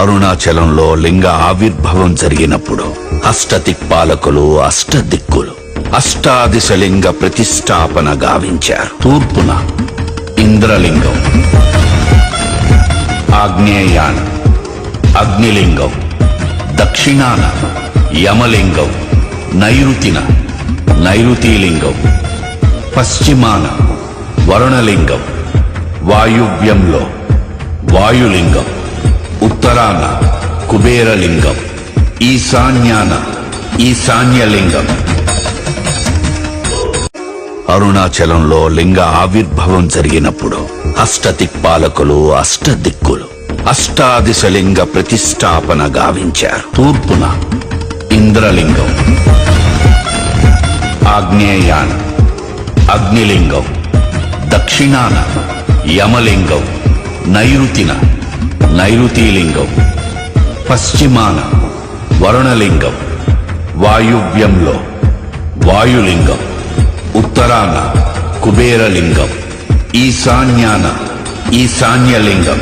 అరుణాచలంలో లింగ ఆవిర్భావం జరిగినప్పుడు అష్టదిక్పాలకులు అష్టదిక్కులు అష్టాదిశలింగ ప్రతిష్టాపన గావించారు. తూర్పున ఇంద్రలింగం, ఆగ్నేయాన అగ్నిలింగం, దక్షిణాన యమలింగం, నైరుతిన నైరుతిలింగం, పశ్చిమాన వరుణలింగం, వాయువ్యంలో వాయులింగం, ఉత్తరాన కుబేరలింగం, ఈశాన్యాన ఈశాన్యలింగం. అరుణాచలంలో లింగ ఆవిర్భావం జరిగినప్పుడు అష్టదిక్పాలకులు అష్టదిక్కులు అష్టాదిశలింగ ప్రతిష్టాపన గావించారు. తూర్పున ఇంద్రలింగం, ఆగ్నేయాన అగ్నిలింగం, దక్షిణాన యమలింగం, నైరుతిన నైరుతిలింగం, పశ్చిమాన వరుణలింగం, వాయువ్యంలో వాయులింగం, ఉత్తరాన కుబేరలింగం, ఈశాన్యాన ఈశాన్యలింగం.